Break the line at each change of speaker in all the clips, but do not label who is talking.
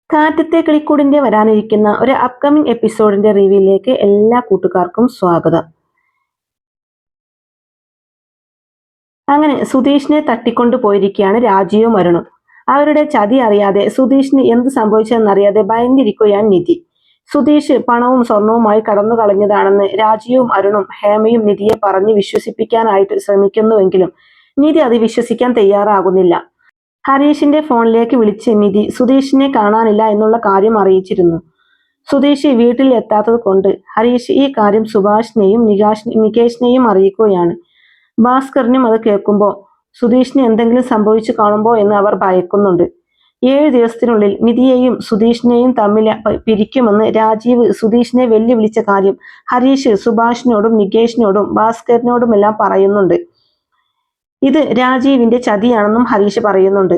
കാറ്റത്തെ കിളിക്കൂടിന്റെ വരാനിരിക്കുന്ന ഒരു അപ്കമിംഗ് എപ്പിസോഡിന്റെ റിവ്യൂയിലേക്ക് എല്ലാ കൂട്ടുകാർക്കും സ്വാഗതം. അങ്ങനെ സുധീഷിനെ തട്ടിക്കൊണ്ടു പോയിരിക്കുകയാണ് രാജിയും അരുണും. അവരുടെ ചതി അറിയാതെ സുധീഷിന് എന്ത് സംഭവിച്ചതെന്നറിയാതെ ഭയന്നിരിക്കുകയാണ് നിധി. സുധീഷ് പണവും സ്വർണവുമായി കടന്നു കളഞ്ഞതാണെന്ന് രാജിയും അരുണും ഹേമയും നിധിയെ പറഞ്ഞ് വിശ്വസിപ്പിക്കാനായിട്ട് ശ്രമിക്കുന്നുവെങ്കിലും നിധി അത് വിശ്വസിക്കാൻ തയ്യാറാകുന്നില്ല. ഹരീഷിന്റെ ഫോണിലേക്ക് വിളിച്ച് നിധി സുധീഷിനെ കാണാനില്ല എന്നുള്ള കാര്യം അറിയിച്ചിരുന്നു. സുധീഷ് വീട്ടിൽ എത്താത്തത് കൊണ്ട് ഹരീഷ് ഈ കാര്യം സുഭാഷിനെയും നികേഷിനെയും അറിയിക്കുകയാണ്. ഭാസ്കറിനും അത് കേൾക്കുമ്പോൾ സുധീഷിന് എന്തെങ്കിലും സംഭവിച്ചു കാണുമ്പോ എന്ന് അവർ ഭയക്കുന്നുണ്ട്. 7 ദിവസത്തിനുള്ളിൽ നിധിയെയും സുധീഷിനെയും തമ്മിൽ പിരിക്കുമെന്ന് രാജീവ് സുധീഷിനെ വെല്ലുവിളിച്ച കാര്യം ഹരീഷ് സുഭാഷിനോടും നികേഷിനോടും ഭാസ്കറിനോടുമെല്ലാം പറയുന്നുണ്ട്. ഇത് രാജീവിന്റെ ചതിയാണെന്നും ഹരീഷ് പറയുന്നുണ്ട്.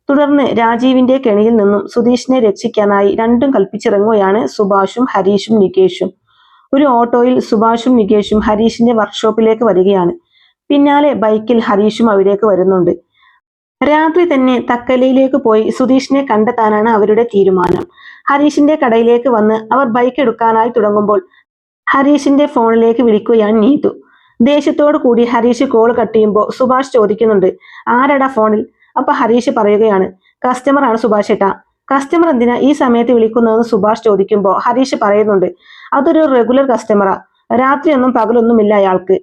തുടർന്ന് രാജീവിന്റെ കെണിയിൽ നിന്നും സുധീഷിനെ രക്ഷിക്കാനായി രണ്ടും കൽപ്പിച്ചിറങ്ങുകയാണ് സുഭാഷും ഹരീഷും നികേഷും. ഒരു ഓട്ടോയിൽ സുഭാഷും നികേഷും ഹരീഷിന്റെ വർക്ക്ഷോപ്പിലേക്ക് വരികയാണ്. പിന്നാലെ ബൈക്കിൽ ഹരീഷും അവിടേക്ക് വരുന്നുണ്ട്. രാത്രി തന്നെ തക്കലയിലേക്ക് പോയി സുധീഷിനെ കണ്ടെത്താനാണ് അവരുടെ തീരുമാനം. ഹരീഷിന്റെ കടയിലേക്ക് വന്ന് അവർ ബൈക്ക് എടുക്കാനായി തുടങ്ങുമ്പോൾ ഹരീഷിന്റെ ഫോണിലേക്ക് വിളിക്കുകയാണ് നീതു. ദേഷ്യത്തോടു കൂടി ഹരീഷ് കോൾ കട്ട് ചെയ്യുമ്പോൾ സുഭാഷ് ചോദിക്കുന്നുണ്ട്, ആരടാ ഫോണിൽ? അപ്പൊ ഹരീഷ് പറയുകയാണ്, കസ്റ്റമർ ആണ് സുഭാഷ് ഏട്ടാ. കസ്റ്റമർ എന്തിനാ ഈ സമയത്ത് വിളിക്കുന്നതെന്ന് സുഭാഷ് ചോദിക്കുമ്പോൾ ഹരീഷ് പറയുന്നുണ്ട്, അതൊരു റെഗുലർ കസ്റ്റമറാ, രാത്രിയൊന്നും പകലൊന്നുമില്ല അയാൾക്ക്.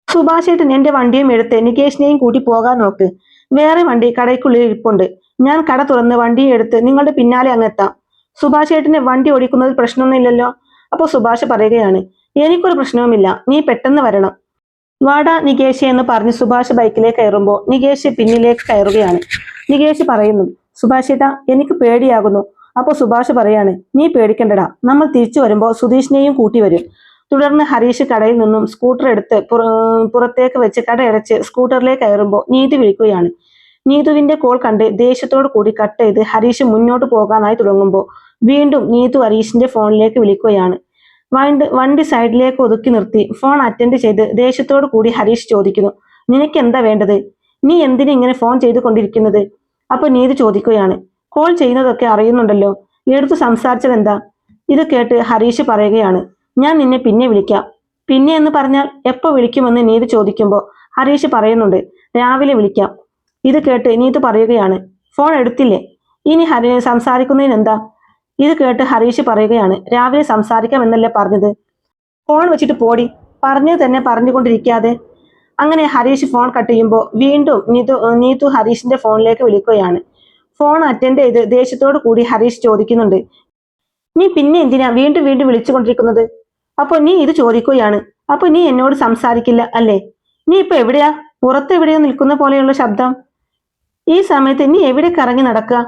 സുഭാഷ് ഏട്ടൻ എന്റെ വണ്ടിയും എടുത്ത് നികേഷിനെയും കൂട്ടി പോകാൻ നോക്ക്. വേറെ വണ്ടി കടയ്ക്കുള്ളിൽ ഇരിപ്പുണ്ട്. ഞാൻ കട തുറന്ന് വണ്ടിയും എടുത്ത് നിങ്ങളുടെ പിന്നാലെ അങ്ങെത്താം. സുഭാഷ് ഏട്ടന് വണ്ടി ഓടിക്കുന്നതിൽ പ്രശ്നമൊന്നുമില്ലല്ലോ? അപ്പോൾ സുഭാഷ് പറയുകയാണ്, എനിക്കൊരു പ്രശ്നവുമില്ല, നീ പെട്ടെന്ന് വരണം. വാടാ നികേഷ് എന്ന് പറഞ്ഞ് സുഭാഷ് ബൈക്കിലേക്ക് കയറുമ്പോൾ നികേഷ് പിന്നിലേക്ക് കയറുകയാണ്. നികേഷ് പറയുന്നു, സുഭാഷ് ഏട്ടാ എനിക്ക് പേടിയാകുന്നു. അപ്പോൾ സുഭാഷ് പറയാണ്, നീ പേടിക്കണ്ടടാ, നമ്മൾ തിരിച്ചു വരുമ്പോൾ സുധീഷിനെയും കൂട്ടി വരും. തുടർന്ന് ഹരീഷ് കടയിൽ നിന്നും സ്കൂട്ടർ എടുത്ത് പുറത്തേക്ക് വെച്ച് കടയടച്ച് സ്കൂട്ടറിലേക്ക് കയറുമ്പോൾ നീതു വിളിക്കുകയാണ്. നീതുവിന്റെ കോൾ കണ്ട് ദേഷ്യത്തോടു കൂടി കട്ട് ചെയ്ത് ഹരീഷ് മുന്നോട്ട് പോകാനായി തുടങ്ങുമ്പോൾ വീണ്ടും നീതു ഹരീഷിന്റെ ഫോണിലേക്ക് വിളിക്കുകയാണ്. വണ്ടി സൈഡിലേക്ക് ഒതുക്കി നിർത്തി ഫോൺ അറ്റൻഡ് ചെയ്ത് ദേഷ്യത്തോടു കൂടി ഹരീഷ് ചോദിക്കുന്നു, നിനക്ക് എന്താ വേണ്ടത്? നീ എന്തിനാ ഇങ്ങനെ ഫോൺ ചെയ്തു കൊണ്ടിരിക്കുന്നത്? അപ്പൊ നീതു ചോദിക്കുകയാണ്, കോൾ ചെയ്യുന്നതൊക്കെ അറിയുന്നുണ്ടല്ലോ, എടുത്തു സംസാരിച്ചത് എന്താ? ഇത് കേട്ട് ഹരീഷ് പറയുകയാണ്, ഞാൻ നിന്നെ പിന്നെ വിളിക്കാം. പിന്നെ എന്ന് പറഞ്ഞാൽ എപ്പോ വിളിക്കുമെന്ന് നീതു ചോദിക്കുമ്പോൾ ഹരീഷ് പറയുന്നുണ്ട്, രാവിലെ വിളിക്കാം. ഇത് കേട്ട് നീതു പറയുകയാണ്, ഫോൺ എടുത്തില്ലേ? ഇനി സംസാരിക്കുന്നതിന് എന്താ? ഇത് കേട്ട് ഹരീഷ് പറയുകയാണ്, രാവിലെ സംസാരിക്കാം എന്നല്ലേ പറഞ്ഞത്? ഫോൺ വെച്ചിട്ട് പോടി, പറഞ്ഞത് തന്നെ പറഞ്ഞുകൊണ്ടിരിക്കാതെ. അങ്ങനെ ഹരീഷ് ഫോൺ കട്ട് ചെയ്യുമ്പോൾ വീണ്ടും നീതു ഹരീഷിന്റെ ഫോണിലേക്ക് വിളിക്കുകയാണ്. ഫോൺ അറ്റൻഡ് ചെയ്ത് ദേഷ്യത്തോടു കൂടി ഹരീഷ് ചോദിക്കുന്നുണ്ട്, നീ പിന്നെ എന്തിനാ വീണ്ടും വീണ്ടും വിളിച്ചുകൊണ്ടിരിക്കുന്നത്? അപ്പൊ നീ ഇത് ചോദിക്കുകയാണ്, അപ്പൊ നീ എന്നോട് സംസാരിക്കില്ല അല്ലേ? നീ ഇപ്പൊ എവിടെയാ? പുറത്തെവിടെയോ നിൽക്കുന്ന പോലെയുള്ള ശബ്ദം. ഈ സമയത്ത് നീ എവിടെ കറങ്ങി നടക്കുക?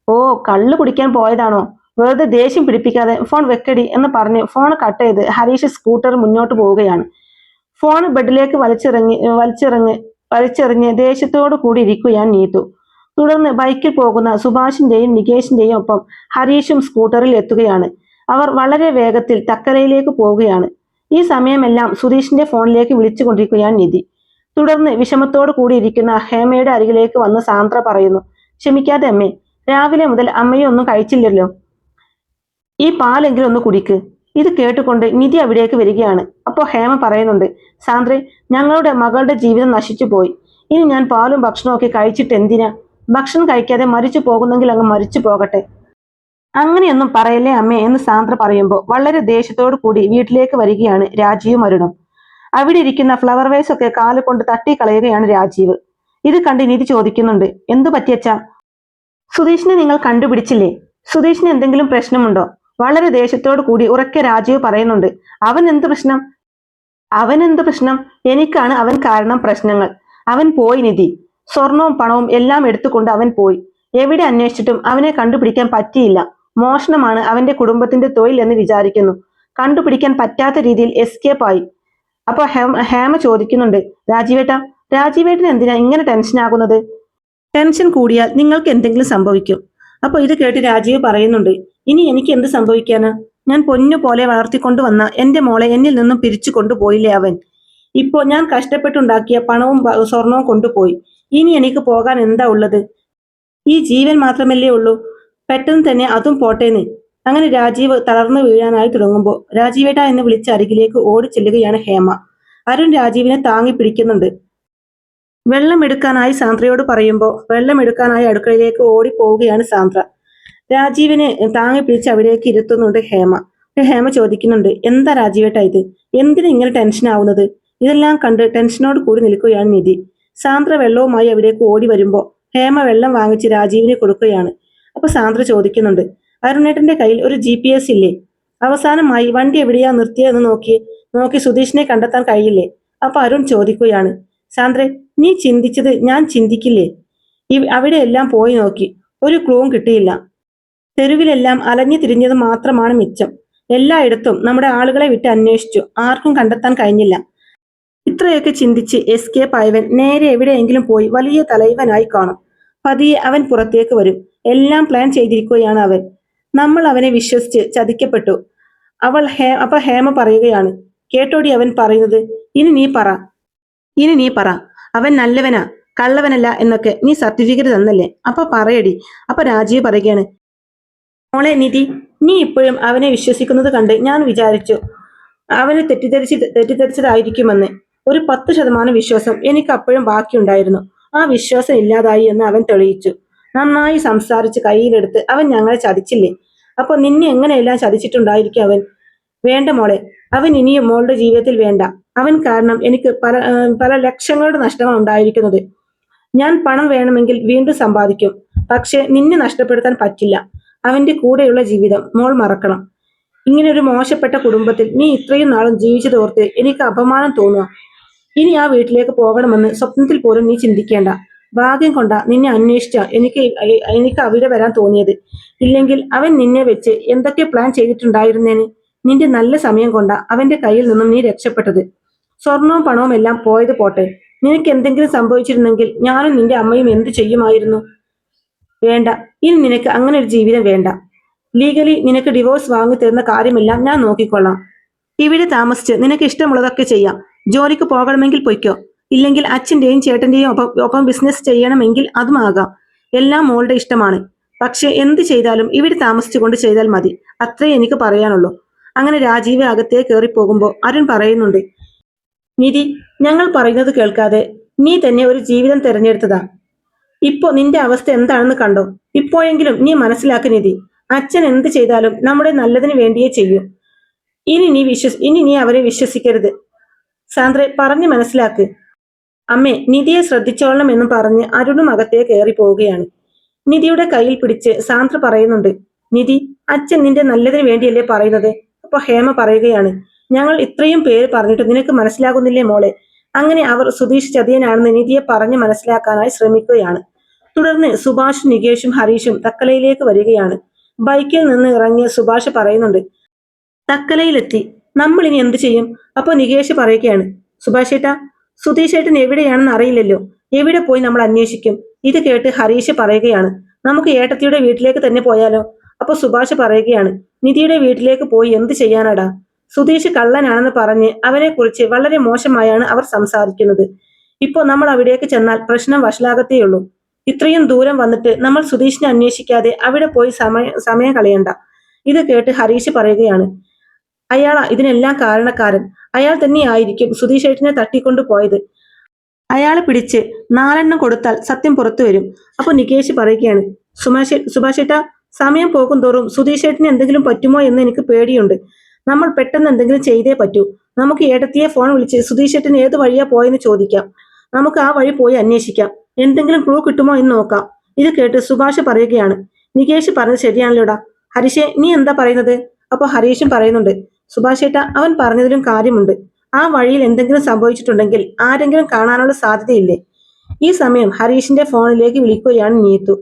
ഓ, കള്ളു കുടിക്കാൻ പോയതാണോ? വെറുതെ ദേഷ്യം പിടിപ്പിക്കാതെ ഫോൺ വെക്കടി എന്ന് പറഞ്ഞ് ഫോൺ കട്ട് ചെയ്ത് ഹരീഷ് സ്കൂട്ടർ മുന്നോട്ട് പോവുകയാണ്. ഫോൺ ബെഡിലേക്ക് വലിച്ചെറിഞ്ഞ് ദേഷ്യത്തോടു കൂടി ഇരിക്കുകയാണ് നീതു. തുടർന്ന് ബൈക്കിൽ പോകുന്ന സുഭാഷിന്റെയും നികേഷിന്റെയും ഒപ്പം ഹരീഷും സ്കൂട്ടറിൽ എത്തുകയാണ്. അവർ വളരെ വേഗത്തിൽ തക്കരയിലേക്ക് പോവുകയാണ്. ഈ സമയമെല്ലാം സുധീഷിന്റെ ഫോണിലേക്ക് വിളിച്ചുകൊണ്ടിരിക്കുകയാണ് നിധി. തുടർന്ന് വിഷമത്തോടു കൂടി ഇരിക്കുന്ന ഹേമയുടെ അരികിലേക്ക് വന്ന് സാന്ദ്ര പറയുന്നു, ക്ഷമിക്കാതെ അമ്മേ, രാവിലെ മുതൽ അമ്മയൊന്നും കഴിച്ചില്ലല്ലോ, ഈ പാലെങ്കിലും ഒന്ന് കുടിക്ക്. ഇത് കേട്ടുകൊണ്ട് നിധി അവിടേക്ക് വരികയാണ്. അപ്പോൾ ഹേമ പറയുന്നുണ്ട്, സാന്ദ്രെ, ഞങ്ങളുടെ മകളുടെ ജീവിതം നശിച്ചു പോയി. ഇനി ഞാൻ പാലും ഭക്ഷണവും ഒക്കെ കഴിച്ചിട്ട് എന്തിനാ? ഭക്ഷണം കഴിക്കാതെ മരിച്ചു പോകുന്നെങ്കിൽ അങ്ങ് മരിച്ചു പോകട്ടെ. അങ്ങനെയൊന്നും പറയല്ലേ അമ്മേ എന്ന് സാന്ദ്ര പറയുമ്പോൾ വളരെ ദേഷ്യത്തോടു കൂടി വീട്ടിലേക്ക് വരികയാണ് രാജീവും അരുണും. അവിടെ ഇരിക്കുന്ന ഫ്ലവർ വേസ് ഒക്കെ കാലുകൊണ്ട് തട്ടിക്കളയുകയാണ് രാജീവ്. ഇത് കണ്ട് നിധി ചോദിക്കുന്നുണ്ട്, എന്തു പറ്റിയച്ചാ? സുധീഷിനെ നിങ്ങൾ കണ്ടുപിടിച്ചില്ലേ? സുധീഷിന് എന്തെങ്കിലും പ്രശ്നമുണ്ടോ? വളരെ ദേഷ്യത്തോടു കൂടി ഉറക്കെ രാജീവ് പറയുന്നുണ്ട്, അവൻ എന്ത് പ്രശ്നം? അവൻ എന്ത് പ്രശ്നം? എനിക്കാണ് അവൻ കാരണം പ്രശ്നങ്ങൾ. അവൻ പോയി നിധി, സ്വർണവും പണവും എല്ലാം എടുത്തുകൊണ്ട് അവൻ പോയി. എവിടെ അന്വേഷിച്ചിട്ടും അവനെ കണ്ടുപിടിക്കാൻ പറ്റിയില്ല. മോഷണമാണ് അവന്റെ കുടുംബത്തിന്റെ തൊഴിൽ എന്ന് വിചാരിക്കുന്നു. കണ്ടുപിടിക്കാൻ പറ്റാത്ത രീതിയിൽ എസ്കേപ്പ് ആയി. അപ്പൊ ഹേമ ചോദിക്കുന്നുണ്ട്, രാജീവേട്ടൻ എന്തിനാ ഇങ്ങനെ ടെൻഷൻ ആകുന്നത്? ടെൻഷൻ കൂടിയാൽ നിങ്ങൾക്ക് എന്തെങ്കിലും സംഭവിക്കും. അപ്പൊ ഇത് കേട്ട് രാജീവ് പറയുന്നുണ്ട്, ഇനി എനിക്ക് എന്ത് സംഭവിക്കാനാ? ഞാൻ പൊന്നു പോലെ വളർത്തിക്കൊണ്ടുവന്ന എന്റെ മോളെ എന്നിൽ നിന്നും പിരിച്ചു കൊണ്ടുപോയില്ലേ അവൻ. ഇപ്പോ ഞാൻ കഷ്ടപ്പെട്ടുണ്ടാക്കിയ പണവും സ്വർണവും കൊണ്ടുപോയി. ഇനി എനിക്ക് പോകാൻ എന്താ ഉള്ളത്? ഈ ജീവൻ മാത്രമല്ലേ ഉള്ളൂ. പെട്ടെന്ന് തന്നെ അതും പോട്ടേന്ന്. അങ്ങനെ രാജീവ് തളർന്നു വീഴാനായി തുടങ്ങുമ്പോൾ രാജീവേട്ട എന്ന് വിളിച്ച് അരികിലേക്ക് ഓടി ചെല്ലുകയാണ് ഹേമ. അരുൺ രാജീവിനെ താങ്ങി പിടിക്കുന്നുണ്ട്. വെള്ളം എടുക്കാനായി സാന്ദ്രയോട് പറയുമ്പോൾ വെള്ളം എടുക്കാനായി അടുക്കളയിലേക്ക് ഓടി പോവുകയാണ് സാന്ദ്ര. രാജീവിനെ താങ്ങി പിടിച്ച് അവിടേക്ക് ഇരുത്തുന്നുണ്ട് ഹേമ. ഹേമ ചോദിക്കുന്നുണ്ട്, എന്താ രാജീവേട്ട ഇത്? എന്തിനാ ഇങ്ങനെ ടെൻഷൻ ആവുന്നത്? ഇതെല്ലാം കണ്ട് ടെൻഷനോട് കൂടി നിൽക്കുകയാണ് നിധി. സാന്ദ്ര വെള്ളവുമായി അവിടേക്ക് ഓടി വരുമ്പോൾ ഹേമ വെള്ളം വാങ്ങിച്ച് രാജീവിനെ കൊടുക്കുകയാണ്. അപ്പൊ സാന്ദ്ര ചോദിക്കുന്നുണ്ട്, അരുണേട്ടന്റെ കയ്യിൽ ഒരു GPS ഇല്ലേ? അവസാനമായി വണ്ടി എവിടെയാ നിർത്തിയതെന്ന് നോക്കി സുധീഷിനെ കണ്ടെത്താൻ കഴിയില്ലേ? അപ്പൊ അരുൺ ചോദിക്കുകയാണ്, സാന്ദ്രെ, നീ ചിന്തിച്ചത് ഞാൻ ചിന്തിക്കില്ലേ? അവിടെയെല്ലാം പോയി നോക്കി, ഒരു ക്ലൂവും കിട്ടിയില്ല. തെരുവിലെല്ലാം അലഞ്ഞു തിരിഞ്ഞത് മാത്രമാണ് മിച്ചം. എല്ലായിടത്തും നമ്മുടെ ആളുകളെ വിട്ട് അന്വേഷിച്ചു, ആർക്കും കണ്ടെത്താൻ കഴിഞ്ഞില്ല. ഇത്രയൊക്കെ ചിന്തിച്ച് എസ്കേപ്പ് ആയവൻ നേരെ എവിടെയെങ്കിലും പോയി വലിയ തലൈവനായി കാണും. പതിയെ അവൻ പുറത്തേക്ക് വരും. എല്ലാം പ്ലാൻ ചെയ്തിരിക്കുകയാണ് അവൻ. നമ്മൾ അവനെ വിശ്വസിച്ച് ചതിക്കപ്പെട്ടു. അപ്പൊ ഹേമ പറയുകയാണ്, കേട്ടോടി അവൻ പറയുന്നത്? ഇനി നീ പറ അവൻ നല്ലവനാ കള്ളവനല്ല എന്നൊക്കെ നീ സർട്ടിഫിക്കറ്റ് തന്നല്ലേ? അപ്പൊ പറയടി. അപ്പൊ രാജീവ് പറയുകയാണ്, മോളെ നിധി, നീ ഇപ്പോഴും അവനെ വിശ്വസിക്കുന്നത് കണ്ട് ഞാൻ വിചാരിച്ചു അവനെ തെറ്റിദ്ധരിച്ചതായിരിക്കുമെന്ന്. ഒരു 10% വിശ്വാസം എനിക്ക് അപ്പോഴും ബാക്കിയുണ്ടായിരുന്നു. ആ വിശ്വാസം ഇല്ലാതായി എന്ന് അവൻ തെളിയിച്ചു. നന്നായി സംസാരിച്ച് കയ്യിലെടുത്ത് അവൻ ഞങ്ങളെ ചതിച്ചില്ലേ? അപ്പൊ നിന്നെ എങ്ങനെയെല്ലാം ചതിച്ചിട്ടുണ്ടായിരിക്കും അവൻ. വേണ്ട മോളെ, അവൻ ഇനിയും മോളുടെ ജീവിതത്തിൽ വേണ്ട. അവൻ കാരണം എനിക്ക് പല ലക്ഷങ്ങളുടെ നഷ്ടമാണ് ഉണ്ടായിരിക്കുന്നത്. ഞാൻ പണം വേണമെങ്കിൽ വീണ്ടും സമ്പാദിക്കും, പക്ഷെ നിന്നെ നഷ്ടപ്പെടുത്താൻ പറ്റില്ല. അവന്റെ കൂടെയുള്ള ജീവിതം മോൾ മറക്കണം. ഇങ്ങനെ ഒരു മോശപ്പെട്ട കുടുംബത്തിൽ നീ ഇത്രയും നാളും ജീവിച്ചതോർത്ത് എനിക്ക് അപമാനം തോന്നുക. ഇനി ആ വീട്ടിലേക്ക് പോകണമെന്ന് സ്വപ്നത്തിൽ പോലും നീ ചിന്തിക്കേണ്ട. ഭാഗ്യം കൊണ്ടാ നിന്നെ അന്വേഷിച്ച എനിക്ക് അവിടെ വരാൻ തോന്നിയത്. ഇല്ലെങ്കിൽ അവൻ നിന്നെ വെച്ച് എന്തൊക്കെ പ്ലാൻ ചെയ്തിട്ടുണ്ടായിരുന്നേന്. നിന്റെ നല്ല സമയം കൊണ്ടാ അവന്റെ കയ്യിൽ നിന്നും നീ രക്ഷപ്പെട്ടത്. സ്വർണവും പണവും എല്ലാം പോയത് പോട്ടെ, നിനക്ക് എന്തെങ്കിലും സംഭവിച്ചിരുന്നെങ്കിൽ ഞാനും നിന്റെ അമ്മയും എന്തു ചെയ്യുമായിരുന്നു? വേണ്ട, ഇനി നിനക്ക് അങ്ങനെ ഒരു ജീവിതം വേണ്ട. ലീഗലി നിനക്ക് ഡിവോഴ്സ് വാങ്ങി തരുന്ന കാര്യമെല്ലാം ഞാൻ നോക്കിക്കൊള്ളാം. ഇവിടെ താമസിച്ച് നിനക്ക് ഇഷ്ടമുള്ളതൊക്കെ ചെയ്യാം. ജോലിക്ക് പോകണമെങ്കിൽ പൊയ്ക്കോ. ഇല്ലെങ്കിൽ അച്ഛന്റെയും ചേട്ടന്റെയും ഒപ്പം ബിസിനസ് ചെയ്യണമെങ്കിൽ അതുമാകാം. എല്ലാം മോളുടെ ഇഷ്ടമാണ്. പക്ഷെ എന്ത് ചെയ്താലും ഇവിടെ താമസിച്ചുകൊണ്ട് ചെയ്താൽ മതി. അത്രേ എനിക്ക് പറയാനുള്ളൂ. അങ്ങനെ രാജീവ് അകത്തേ കയറിപ്പോകുമ്പോൾ അരുൺ പറയുന്നുണ്ട്, നിധി, ഞങ്ങൾ പറയുന്നത് കേൾക്കാതെ നീ തന്നെ ഒരു ജീവിതം തെരഞ്ഞെടുത്തതാ. ഇപ്പോ നിന്റെ അവസ്ഥ എന്താണെന്ന് കണ്ടോ? ഇപ്പോഴെങ്കിലും നീ മനസ്സിലാക്ക് നിധി. അച്ഛൻ എന്ത് ചെയ്താലും നമ്മുടെ നല്ലതിന് വേണ്ടിയേ ചെയ്യൂ. ഇനി നീ അവരെ വിശ്വസിക്കരുത്. സാന്ദ്രെ, പറഞ്ഞു മനസ്സിലാക്ക്. അമ്മേ, നിധിയെ ശ്രദ്ധിച്ചോളണം എന്ന് പറഞ്ഞ് അരുണും അകത്തേ കയറി പോവുകയാണ്. നിധിയുടെ കയ്യിൽ പിടിച്ച് സാന്ദ്ര പറയുന്നുണ്ട്, നിധി, അച്ഛൻ നിന്റെ നല്ലതിന് വേണ്ടിയല്ലേ പറയുന്നത്? അപ്പൊ ഹേമ പറയുകയാണ്, ഞങ്ങൾ ഇത്രയും പേര് പറഞ്ഞിട്ട് നിനക്ക് മനസ്സിലാകുന്നില്ലേ മോളെ? അങ്ങനെ അവർ സുധീഷ് ചതിയനാണെന്ന് നിധിയെ പറഞ്ഞ് മനസ്സിലാക്കാനായി ശ്രമിക്കുകയാണ്. തുടർന്ന് സുഭാഷ്, നികേഷും ഹരീഷും തക്കലയിലേക്ക് വരികയാണ്. ബൈക്കിൽ നിന്ന് ഇറങ്ങിയ സുഭാഷ് പറയുന്നുണ്ട്, തക്കലയിലെത്തി, നമ്മൾ ഇനി എന്ത് ചെയ്യും? അപ്പൊ നികേഷ് പറയുകയാണ്, സുഭാഷ് ഏട്ടാ, സുധീഷ് ഏട്ടൻ എവിടെയാണെന്ന് അറിയില്ലല്ലോ, എവിടെ പോയി നമ്മൾ അന്വേഷിക്കും? ഇത് കേട്ട് ഹരീഷ് പറയുകയാണ്, നമുക്ക് ഏട്ടത്തിയുടെ വീട്ടിലേക്ക് തന്നെ പോയാലോ? അപ്പൊ സുഭാഷ് പറയുകയാണ്, നിധിയുടെ വീട്ടിലേക്ക് പോയി എന്ത് ചെയ്യാനാടാ? സുധീഷ് കള്ളനാണെന്ന് പറഞ്ഞ് അവനെ കുറിച്ച് വളരെ മോശമായാണ് അവർ സംസാരിക്കുന്നത്. ഇപ്പോ നമ്മൾ അവിടേക്ക് ചെന്നാൽ പ്രശ്നം വഷളാകത്തേയുള്ളൂ. ഇത്രയും ദൂരം വന്നിട്ട് നമ്മൾ സുധീഷിനെ അന്വേഷിക്കാതെ അവിടെ പോയി സമയം കളയണ്ട. ഇത് കേട്ട് ഹരീഷ് പറയുകയാണ്, അയാളാ ഇതിനെല്ലാം കാരണക്കാരൻ. അയാൾ തന്നെയായിരിക്കും സുധീഷ് ഏട്ടനെ തട്ടിക്കൊണ്ടു പോയത്. അയാളെ പിടിച്ച് 4 എണ്ണം കൊടുത്താൽ സത്യം പുറത്തു വരും. അപ്പൊ നികേഷ് പറയുകയാണ്, സുഭാഷ് ഏട്ടാ, സമയം പോകും തോറും സുധീഷ് ഏട്ടന് എന്തെങ്കിലും പറ്റുമോ എന്ന് എനിക്ക് പേടിയുണ്ട്. നമ്മൾ പെട്ടെന്ന് എന്തെങ്കിലും ചെയ്തേ പറ്റൂ. നമുക്ക് ഏട്ടത്തിയെ ഫോൺ വിളിച്ച് സുധീഷ് ഏട്ടൻ ഏത് വഴിയാ പോയെന്ന് ചോദിക്കാം. നമുക്ക് ആ വഴി പോയി അന്വേഷിക്കാം. എന്തെങ്കിലും ക്ലൂ കിട്ടുമോ എന്ന് നോക്കാം. ഇത് കേട്ട് സുഭാഷ് പറയുകയാണ്, നികേഷ് പറഞ്ഞത് ശരിയാണല്ലോടാ. ഹരീഷേ, നീ എന്താ പറയുന്നത്? അപ്പൊ ഹരീഷും പറയുന്നുണ്ട്, സുഭാഷ് ഏട്ടാ, അവൻ പറഞ്ഞതിലും കാര്യമുണ്ട്. ആ വഴിയിൽ എന്തെങ്കിലും സംഭവിച്ചിട്ടുണ്ടെങ്കിൽ ആരെങ്കിലും കാണാനുള്ള സാധ്യതയില്ലേ? ഈ സമയം ഹരീഷിന്റെ ഫോണിലേക്ക് വിളിക്കുകയാണ് നീതു.